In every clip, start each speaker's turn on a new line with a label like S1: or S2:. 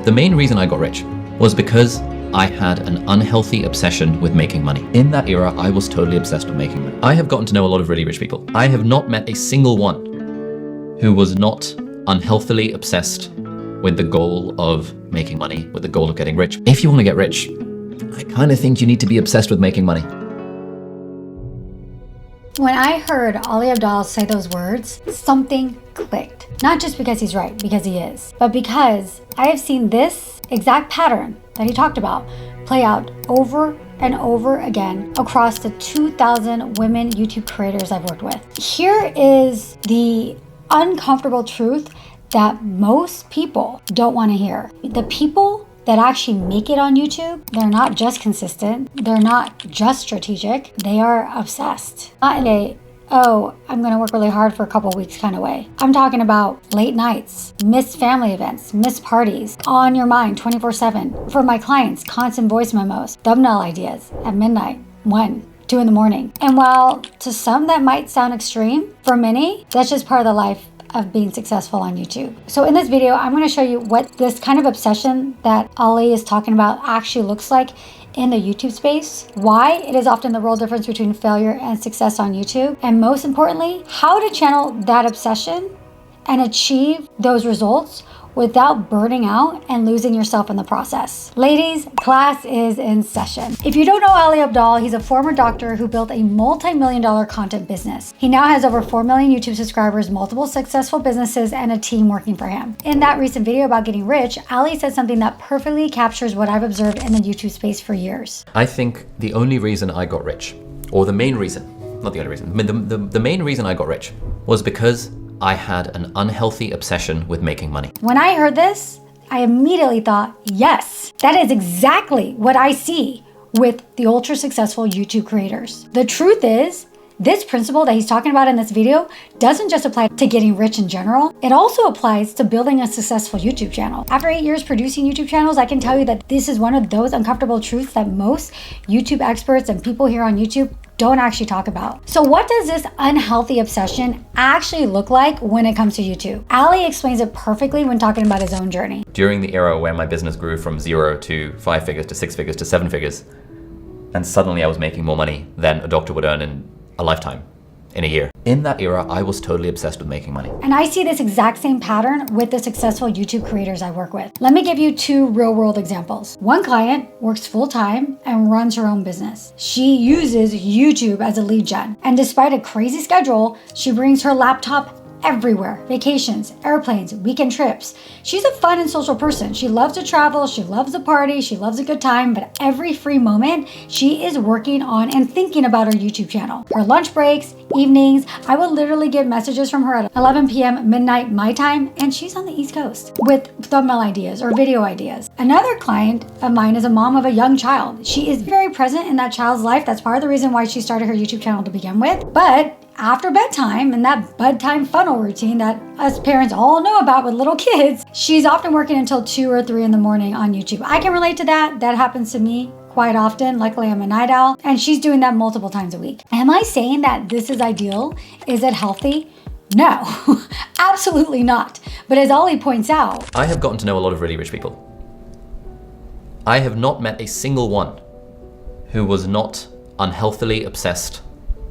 S1: The main reason I got rich was because I had an unhealthy obsession with making money. In that era, I was totally obsessed with making money. I have gotten to know a lot of really rich people. I have not met a single one who was not unhealthily obsessed with the goal of making money, with the goal of getting rich. If you want to get rich, I kind of think you need to be obsessed with making money.
S2: When I heard Ali Abdaal say those words, something clicked. Not just because he's right, because he is, but because I have seen this exact pattern that he talked about play out over and over again across the 2,000 women YouTube creators I've worked with. Here is the uncomfortable truth that most people don't want to hear. The people that actually make it on YouTube, they're not just consistent, they're not just strategic, they are obsessed. Not in a, oh, I'm gonna work really hard for a couple weeks kind of way. I'm talking about late nights, missed family events, missed parties, on your mind 24/7. For my clients, constant voice memos, thumbnail ideas at midnight, 1, 2 in the morning. And while to some that might sound extreme, for many, that's just part of the life of being successful on YouTube. So in this video, I'm going to show you what this kind of obsession that Ali is talking about actually looks like in the YouTube space, why it is often the real difference between failure and success on YouTube, and most importantly, how to channel that obsession and achieve those results without burning out and losing yourself in the process. Ladies, class is in session. If you don't know Ali Abdaal, he's a former doctor who built a multi-million-dollar content business. He now has over 4 million YouTube subscribers, multiple successful businesses, and a team working for him. In that recent video about getting rich, Ali said something that perfectly captures what I've observed in the YouTube space for years.
S1: I think the only reason I got rich, or the main reason, not the only reason, the main reason I got rich was because I had an unhealthy obsession with making money.
S2: When I heard this, I immediately thought, yes, that is exactly what I see with the ultra successful YouTube creators. The truth is, this principle that he's talking about in this video doesn't just apply to getting rich in general, it also applies to building a successful YouTube channel. After 8 years producing YouTube channels, I can tell you that this is one of those uncomfortable truths that most YouTube experts and people here on YouTube don't actually talk about. So what does this unhealthy obsession actually look like when it comes to YouTube? Ali explains it perfectly when talking about his own journey.
S1: During the era where my business grew from 0 to 5 figures to 6 figures to 7 figures, and suddenly I was making more money than a doctor would earn in a lifetime, in a year. In that era, I was totally obsessed with making money.
S2: And I see this exact same pattern with the successful YouTube creators I work with. Let me give you 2 real world examples. One client works full time and runs her own business. She uses YouTube as a lead gen. And despite a crazy schedule, she brings her laptop everywhere. Vacations, airplanes, weekend trips. She's a fun and social person. She loves to travel, she loves to party, she loves a good time, but every free moment, she is working on and thinking about her YouTube channel. Her lunch breaks, evenings, I will literally get messages from her at 11 p.m. midnight my time, and she's on the East Coast with thumbnail ideas or video ideas. Another client of mine is a mom of a young child. She is very present in that child's life. That's part of the reason why she started her YouTube channel to begin with. But after bedtime and that bedtime funnel routine that us parents all know about with little kids, she's often working until 2 or 3 in the morning on YouTube. I can relate to that. That happens to me quite often. Luckily, I'm a night owl, and she's doing that multiple times a week. Am I saying that this is ideal? Is it healthy? No, absolutely not. But as Ali points out,
S1: I have gotten to know a lot of really rich people. I have not met a single one who was not unhealthily obsessed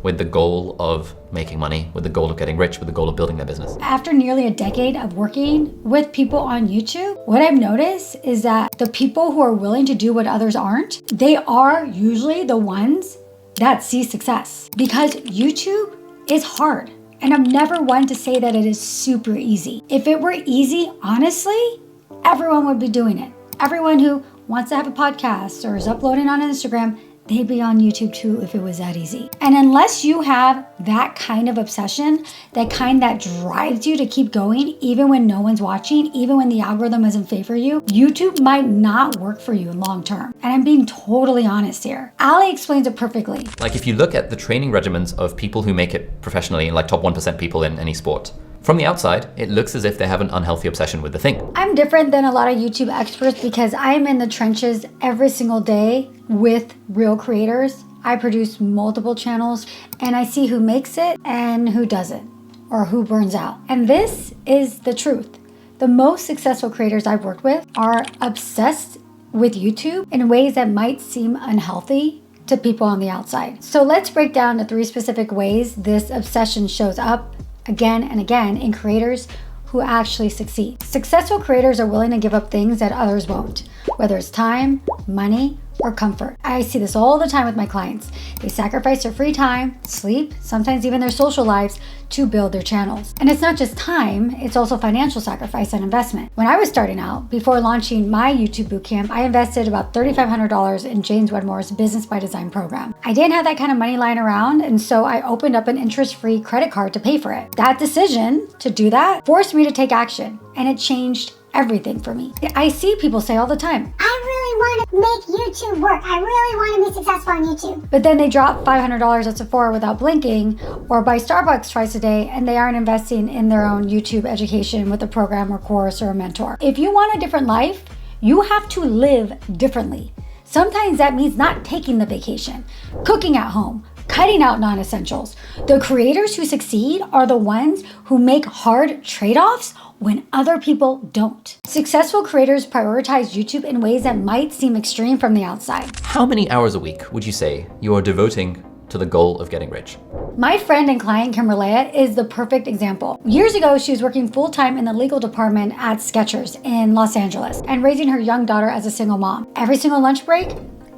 S1: with the goal of making money, with the goal of getting rich, with the goal of building their business.
S2: After nearly a decade of working with people on YouTube, what I've noticed is that the people who are willing to do what others aren't, they are usually the ones that see success. Because YouTube is hard. And I'm never one to say that it is super easy. If it were easy, honestly, everyone would be doing it. Everyone who wants to have a podcast or is uploading on Instagram, they'd be on YouTube too if it was that easy. And unless you have that kind of obsession, that kind that drives you to keep going, even when no one's watching, even when the algorithm isn't favor you, YouTube might not work for you long term. And I'm being totally honest here. Ali explains it perfectly.
S1: Like if you look at the training regimens of people who make it professionally, like top 1% people in any sport, from the outside, it looks as if they have an unhealthy obsession with the thing.
S2: I'm different than a lot of YouTube experts because I'm in the trenches every single day with real creators. I produce multiple channels and I see who makes it and who doesn't, or who burns out. And this is the truth. The most successful creators I've worked with are obsessed with YouTube in ways that might seem unhealthy to people on the outside. So let's break down the 3 specific ways this obsession shows up again and again in creators who actually succeed. Successful creators are willing to give up things that others won't, whether it's time, money, or comfort. I see this all the time with my clients. They sacrifice their free time, sleep, sometimes even their social lives to build their channels. And it's not just time, it's also financial sacrifice and investment. When I was starting out, before launching my YouTube bootcamp, I invested about $3,500 in James Wedmore's Business by Design program. I didn't have that kind of money lying around, and so I opened up an interest-free credit card to pay for it. That decision to do that forced me to take action, and it changed everything for me. I see people say all the time,
S3: I really want to make YouTube work. I really want to be successful on YouTube.
S2: but then they drop $500 at Sephora without blinking, or buy Starbucks twice a day, and they aren't investing in their own YouTube education with a program or course or a mentor. If you want a different life, you have to live differently. Sometimes that means not taking the vacation, cooking at home, cutting out non-essentials. The creators who succeed are the ones who make hard trade-offs when other people don't. Successful creators prioritize YouTube in ways that might seem extreme from the outside.
S1: How many hours a week would you say you are devoting to the goal of getting rich?
S2: My friend and client, Kim Relea, is the perfect example. Years ago, she was working full-time in the legal department at Skechers in Los Angeles and raising her young daughter as a single mom. Every single lunch break,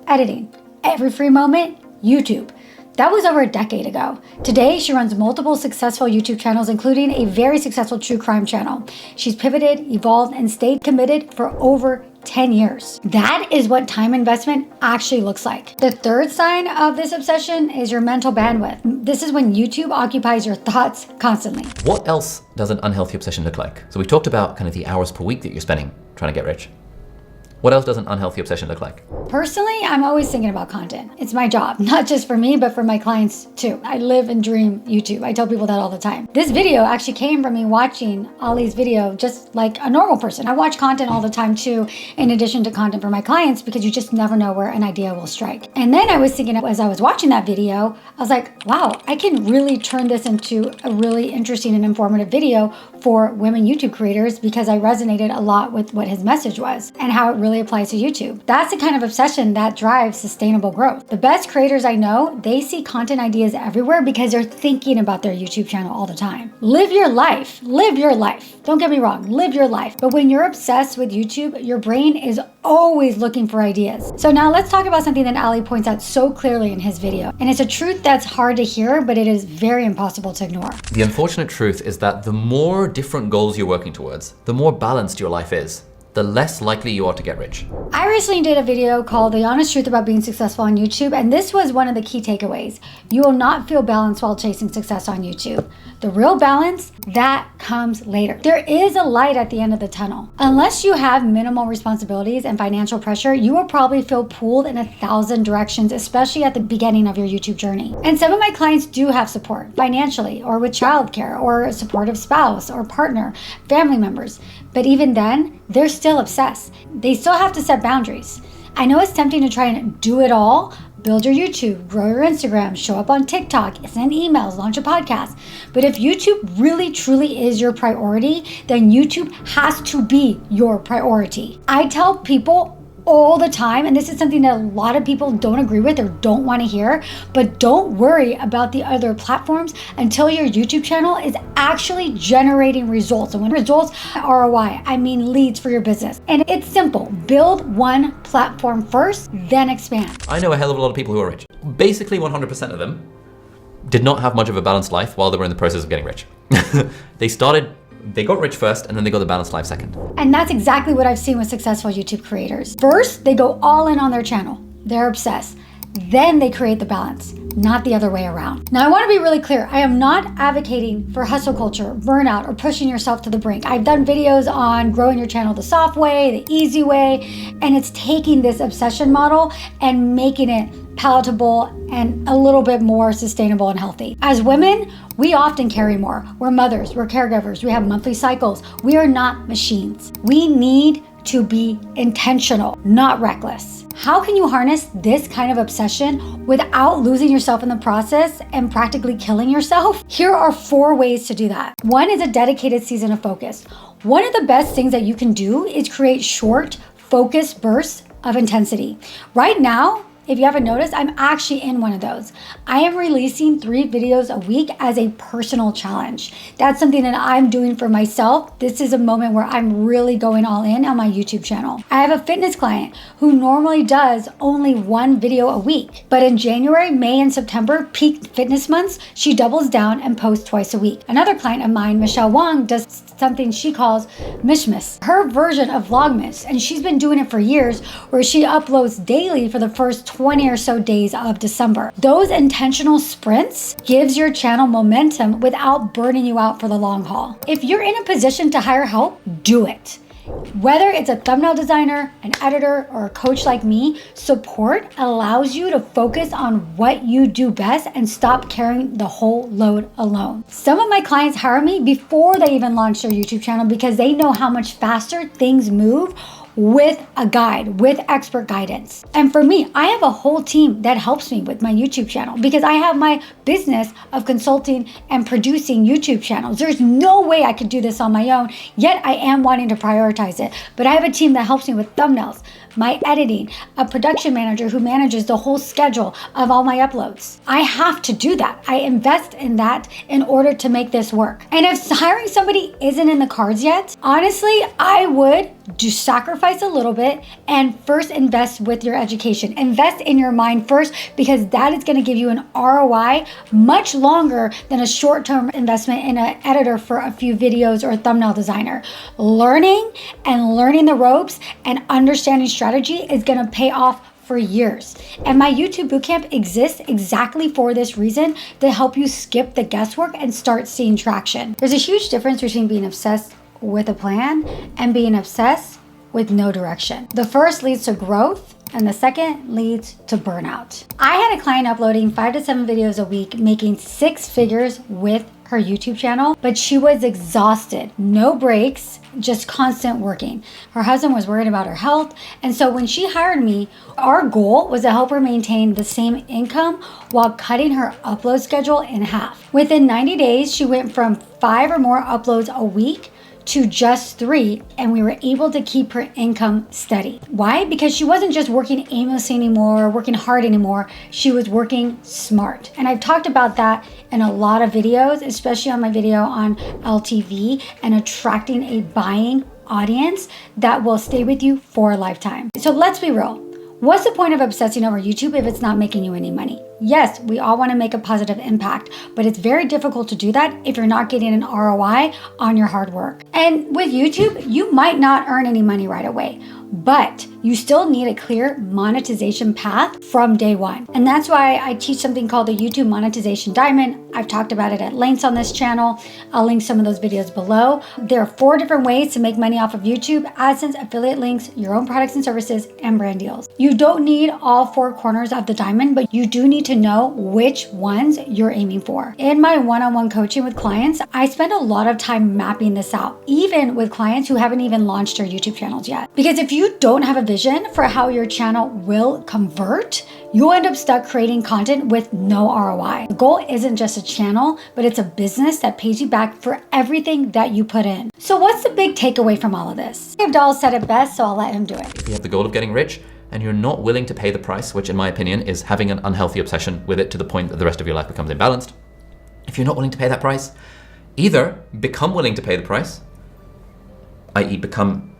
S2: editing. Every free moment, YouTube. That was over a decade ago. Today, she runs multiple successful YouTube channels, including a very successful true crime channel. She's pivoted, evolved, and stayed committed for over 10 years. That is what time investment actually looks like. The third sign of this obsession is your mental bandwidth. This is when YouTube occupies your thoughts constantly.
S1: What else does an unhealthy obsession look like? So we talked about kind of the hours per week that you're spending trying to get rich. What else does an unhealthy obsession look like?
S2: Personally, I'm always thinking about content. It's my job, not just for me, but for my clients too. I live and dream YouTube. I tell people that all the time. This video actually came from me watching Ali's video just like a normal person. I watch content all the time too, in addition to content for my clients, because you just never know where an idea will strike. And then I was thinking, as I was watching that video, I was like, wow, I can really turn this into a really interesting and informative video for women YouTube creators, because I resonated a lot with what his message was and how it really applies to YouTube. That's the kind of obsession that drives sustainable growth. The best creators I know, they see content ideas everywhere because they're thinking about their YouTube channel all the time. Live your life. Live your life. Don't get me wrong, live your life. But when you're obsessed with YouTube, your brain is always looking for ideas. So now let's talk about something that Ali points out so clearly in his video. And it's a truth that's hard to hear, but it is very impossible to ignore.
S1: The unfortunate truth is that the more different goals you're working towards, the more balanced your life is, the less likely you are to get rich.
S2: I recently did a video called The Honest Truth About Being Successful on YouTube, and this was one of the key takeaways. You will not feel balanced while chasing success on YouTube. The real balance, that comes later. There is a light at the end of the tunnel. Unless you have minimal responsibilities and financial pressure, you will probably feel pulled in 1,000 directions, especially at the beginning of your YouTube journey. And some of my clients do have support, financially, or with childcare, or a supportive spouse, or partner, family members. But even then, they're still obsessed. They still have to set boundaries. I know it's tempting to try and do it all, build your YouTube, grow your Instagram, show up on TikTok, send emails, launch a podcast. But if YouTube really truly is your priority, then YouTube has to be your priority. I tell people all the time, and this is something that a lot of people don't agree with or don't want to hear, but don't worry about the other platforms until your YouTube channel is actually generating results. And when results, ROI, I mean leads for your business. And it's simple. Build one platform first, then expand.
S1: I know a hell of a lot of people who are rich. Basically 100% of them did not have much of a balanced life while they were in the process of getting rich. They got rich first, and then they got the balanced life second.
S2: And that's exactly what I've seen with successful YouTube creators. First, they go all in on their channel. They're obsessed. Then they create the balance, not the other way around. Now, I want to be really clear. I am not advocating for hustle culture, burnout, or pushing yourself to the brink. I've done videos on growing your channel the soft way, the easy way, and it's taking this obsession model and making it palatable and a little bit more sustainable and healthy. As women, we often carry more. We're mothers, we're caregivers, we have monthly cycles. We are not machines. We need to be intentional, not reckless. How can you harness this kind of obsession without losing yourself in the process and practically killing yourself? Here are 4 ways to do that. 1 is a dedicated season of focus. One of the best things that you can do is create short, focused bursts of intensity. Right now, if you haven't noticed, I'm actually in one of those. I am releasing 3 videos a week as a personal challenge. That's something that I'm doing for myself. This is a moment where I'm really going all in on my YouTube channel. I have a fitness client who normally does only 1 video a week, but in January, May, and September, peak fitness months, she doubles down and posts twice a week. Another client of mine, Michelle Wong, does something she calls Mishmas, her version of Vlogmas, and she's been doing it for years, where she uploads daily for the first 20 or so days of December. Those intentional sprints gives your channel momentum without burning you out for the long haul. If you're in a position to hire help, do it. Whether it's a thumbnail designer, an editor, or a coach like me, support allows you to focus on what you do best and stop carrying the whole load alone. Some of my clients hire me before they even launch their YouTube channel because they know how much faster things move with a guide, with expert guidance. And for me, I have a whole team that helps me with my YouTube channel because I have my business of consulting and producing YouTube channels. There's no way I could do this on my own, yet I am wanting to prioritize it. But I have a team that helps me with thumbnails, my editing, a production manager who manages the whole schedule of all my uploads. I have to do that. I invest in that in order to make this work. And if hiring somebody isn't in the cards yet, honestly, I would sacrifice a little bit and first invest with your education. Invest in your mind first, because that is going to give you an ROI much longer than a short-term investment in an editor for a few videos or a thumbnail designer. Learning the ropes and understanding strategy is going to pay off for years. And my YouTube bootcamp exists exactly for this reason, to help you skip the guesswork and start seeing traction. There's a huge difference between being obsessed with a plan and being obsessed with no direction. The first leads to growth and the second leads to burnout. I had a client uploading 5 to 7 videos a week, making 6 figures with her YouTube channel, but she was exhausted, no breaks, just constant working. Her husband was worried about her health. And so when she hired me, our goal was to help her maintain the same income while cutting her upload schedule in half. Within 90 days, she went from 5 or more uploads a week to just 3, and we were able to keep her income steady. Why? Because she wasn't just working aimlessly anymore, working hard anymore. She was working smart. And I've talked about that in a lot of videos, especially on my video on LTV and attracting a buying audience that will stay with you for a lifetime. So let's be real. What's the point of obsessing over YouTube if it's not making you any money? Yes, we all want to make a positive impact, but it's very difficult to do that if you're not getting an ROI on your hard work. And with YouTube, you might not earn any money right away, but you still need a clear monetization path from day one. And that's why I teach something called the YouTube Monetization Diamond. I've talked about it at length on this channel. I'll link some of those videos below. There are 4 different ways to make money off of YouTube: AdSense, affiliate links, your own products and services, and brand deals. You don't need all 4 corners of the diamond, but you do need to know which ones you're aiming for. In my one-on-one coaching with clients, I spend a lot of time mapping this out, even with clients who haven't even launched their YouTube channels yet. Because if you don't have a vision for how your channel will convert, you'll end up stuck creating content with no ROI. The goal isn't just a channel, but it's a business that pays you back for everything that you put in. So what's the big takeaway from all of this? Abdal said it best, so I'll let him do it.
S1: If you have the goal of getting rich and you're not willing to pay the price, which in my opinion is having an unhealthy obsession with it to the point that the rest of your life becomes imbalanced, if you're not willing to pay that price, either become willing to pay the price, i.e. become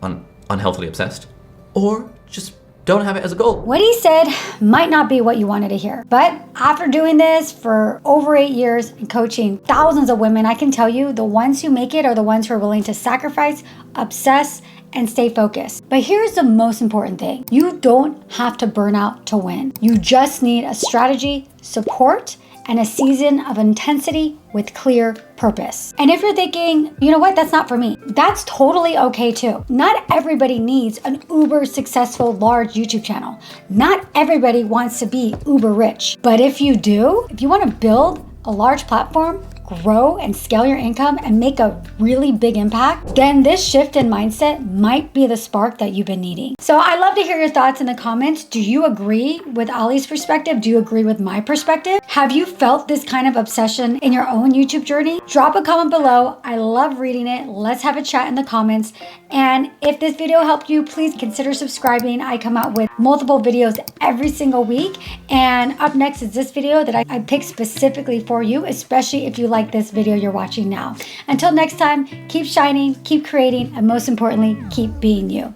S1: unhealthily obsessed, or just don't have it as a goal.
S2: What he said might not be what you wanted to hear, but after doing this for over 8 years and coaching thousands of women, I can tell you the ones who make it are the ones who are willing to sacrifice, obsess, and stay focused. But here's the most important thing. You don't have to burn out to win. You just need a strategy, support, and a season of intensity with clear purpose. And if you're thinking, you know what, that's not for me, that's totally okay too. Not everybody needs an uber successful large YouTube channel. Not everybody wants to be uber rich. But if you do, if you want to build a large platform, grow and scale your income and make a really big impact, then this shift in mindset might be the spark that you've been needing. So I'd love to hear your thoughts in the comments. Do you agree with Ali's perspective? Do you agree with my perspective? Have you felt this kind of obsession in your own YouTube journey? Drop a comment below. I love reading it. Let's have a chat in the comments. And if this video helped you, please consider subscribing. I come out with multiple videos every single week. And up next is this video that I picked specifically for you, especially if you like this video you're watching now. Until next time, keep shining, keep creating, and most importantly, keep being you.